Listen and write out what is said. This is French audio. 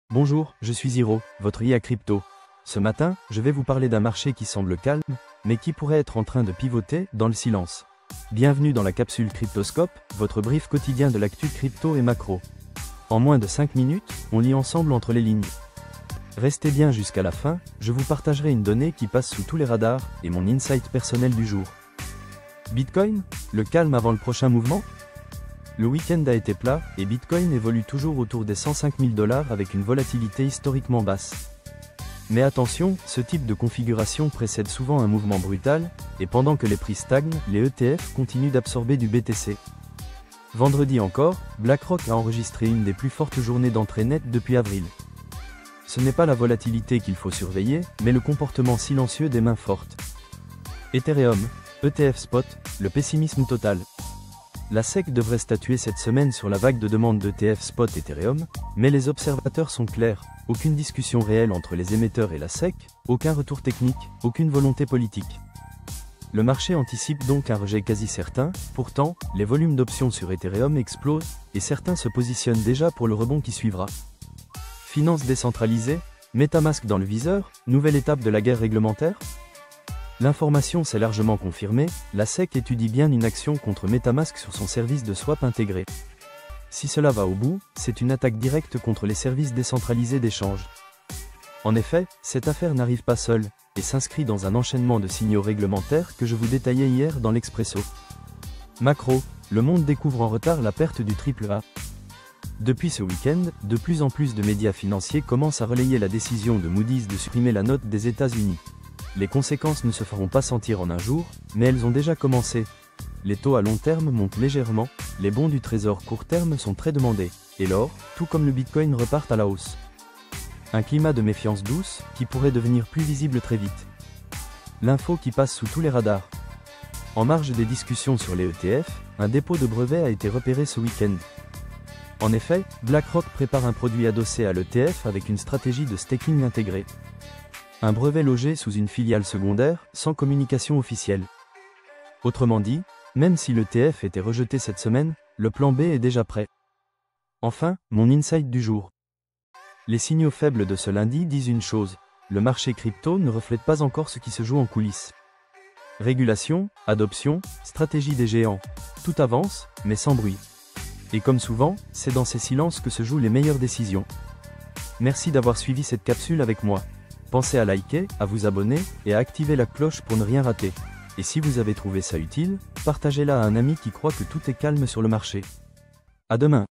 Bonjour, je suis Ziro, votre IA crypto. Ce matin, je vais vous parler d'un marché qui semble calme, mais qui pourrait être en train de pivoter dans le silence. Bienvenue dans la capsule Cryptoscope, votre brief quotidien de l'actu crypto et macro. En moins de 5 minutes, on lit ensemble entre les lignes. Restez bien jusqu'à la fin, je vous partagerai une donnée qui passe sous tous les radars et mon insight personnel du jour. Bitcoin, le calme avant le prochain mouvement? Le week-end a été plat, et Bitcoin évolue toujours autour des 105 000 $ avec une volatilité historiquement basse. Mais attention, ce type de configuration précède souvent un mouvement brutal, et pendant que les prix stagnent, les ETF continuent d'absorber du BTC. Vendredi encore, BlackRock a enregistré une des plus fortes journées d'entrée nette depuis avril. Ce n'est pas la volatilité qu'il faut surveiller, mais le comportement silencieux des mains fortes. Ethereum, ETF spot, le pessimisme total. La SEC devrait statuer cette semaine sur la vague de demande d'ETF spot Ethereum, mais les observateurs sont clairs, aucune discussion réelle entre les émetteurs et la SEC, aucun retour technique, aucune volonté politique. Le marché anticipe donc un rejet quasi certain, pourtant, les volumes d'options sur Ethereum explosent, et certains se positionnent déjà pour le rebond qui suivra. Finances décentralisées, MetaMask dans le viseur, nouvelle étape de la guerre réglementaire? L'information s'est largement confirmée, la SEC étudie bien une action contre MetaMask sur son service de swap intégré. Si cela va au bout, c'est une attaque directe contre les services décentralisés d'échange. En effet, cette affaire n'arrive pas seule, et s'inscrit dans un enchaînement de signaux réglementaires que je vous détaillais hier dans l'Expresso. Macro, le monde découvre en retard la perte du AAA. Depuis ce week-end, de plus en plus de médias financiers commencent à relayer la décision de Moody's de supprimer la note des États-Unis. Les conséquences ne se feront pas sentir en un jour, mais elles ont déjà commencé. Les taux à long terme montent légèrement, les bons du trésor court terme sont très demandés, et l'or, tout comme le Bitcoin, repartent à la hausse. Un climat de méfiance douce, qui pourrait devenir plus visible très vite. L'info qui passe sous tous les radars. En marge des discussions sur les ETF, un dépôt de brevet a été repéré ce week-end. En effet, BlackRock prépare un produit adossé à l'ETF avec une stratégie de staking intégrée. Un brevet logé sous une filiale secondaire, sans communication officielle. Autrement dit, même si l'ETF était rejeté cette semaine, le plan B est déjà prêt. Enfin, mon insight du jour. Les signaux faibles de ce lundi disent une chose, le marché crypto ne reflète pas encore ce qui se joue en coulisses. Régulation, adoption, stratégie des géants, tout avance, mais sans bruit. Et comme souvent, c'est dans ces silences que se jouent les meilleures décisions. Merci d'avoir suivi cette capsule avec moi. Pensez à liker, à vous abonner, et à activer la cloche pour ne rien rater. Et si vous avez trouvé ça utile, partagez-la à un ami qui croit que tout est calme sur le marché. À demain.